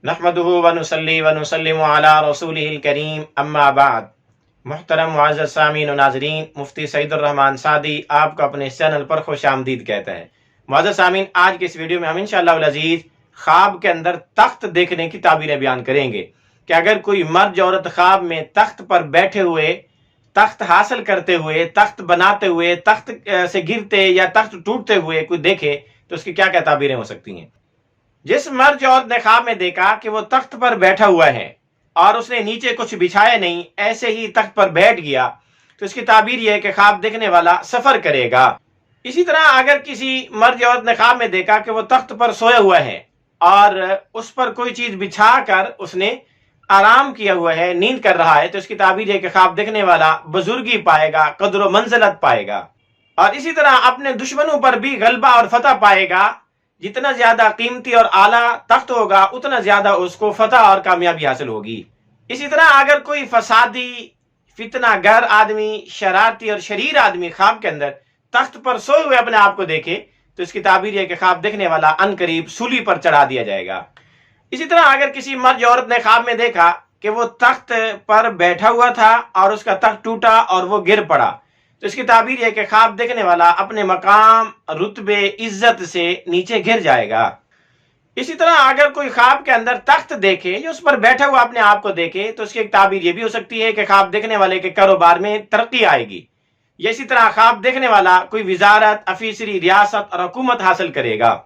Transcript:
نحمدہ ونصلی ونسلم علی رسولہ الکریم اما بعد۔ محترم معزز سامعین و ناظرین، مفتی سعید الرحمن سعدی آپ کو اپنے اس چینل پر خوش آمدید کہتا ہے۔ معزز سامعین، آج کے اس ویڈیو میں ہم انشاءاللہ العزیز خواب کے اندر تخت دیکھنے کی تعبیریں بیان کریں گے کہ اگر کوئی مرد عورت خواب میں تخت پر بیٹھے ہوئے، تخت حاصل کرتے ہوئے، تخت بناتے ہوئے، تخت سے گرتے یا تخت ٹوٹتے ہوئے کوئی دیکھے تو اس کی کیا کیا تعبیریں ہو سکتی ہیں۔ جس مرد عورت نے خواب میں دیکھا کہ وہ تخت پر بیٹھا ہوا ہے اور اس نے نیچے کچھ بچھایا نہیں، ایسے ہی تخت پر بیٹھ گیا، تو اس کی تعبیر یہ ہے کہ خواب دیکھنے والا سفر کرے گا۔ اسی طرح اگر کسی مرد عورت نے خواب میں دیکھا کہ وہ تخت پر سویا ہوا ہے اور اس پر کوئی چیز بچھا کر اس نے آرام کیا ہوا ہے، نیند کر رہا ہے، تو اس کی تعبیر یہ کہ خواب دیکھنے والا بزرگی پائے گا، قدر و منزلت پائے گا۔ اور اسی طرح اپنے دشمنوں پر بھی غلبہ اور فتح پائے گا۔ جتنا زیادہ قیمتی اور اعلیٰ تخت ہوگا اتنا زیادہ اس کو فتح اور کامیابی حاصل ہوگی۔ اسی طرح اگر کوئی فسادی، فتنہ گر آدمی، شرارتی اور شریر آدمی خواب کے اندر تخت پر سوئے ہوئے اپنے آپ کو دیکھے تو اس کی تعبیر یہ کہ خواب دیکھنے والا ان قریب سولی پر چڑھا دیا جائے گا۔ اسی طرح اگر کسی مرد عورت نے خواب میں دیکھا کہ وہ تخت پر بیٹھا ہوا تھا اور اس کا تخت ٹوٹا اور وہ گر پڑا تو اس کی تعبیر یہ کہ خواب دیکھنے والا اپنے مقام، رتبے، عزت سے نیچے گر جائے گا۔ اسی طرح اگر کوئی خواب کے اندر تخت دیکھے یا اس پر بیٹھا ہوا اپنے آپ کو دیکھے تو اس کی ایک تعبیر یہ بھی ہو سکتی ہے کہ خواب دیکھنے والے کے کاروبار میں ترقی آئے گی، یا اسی طرح خواب دیکھنے والا کوئی وزارت، افیسری، ریاست اور حکومت حاصل کرے گا۔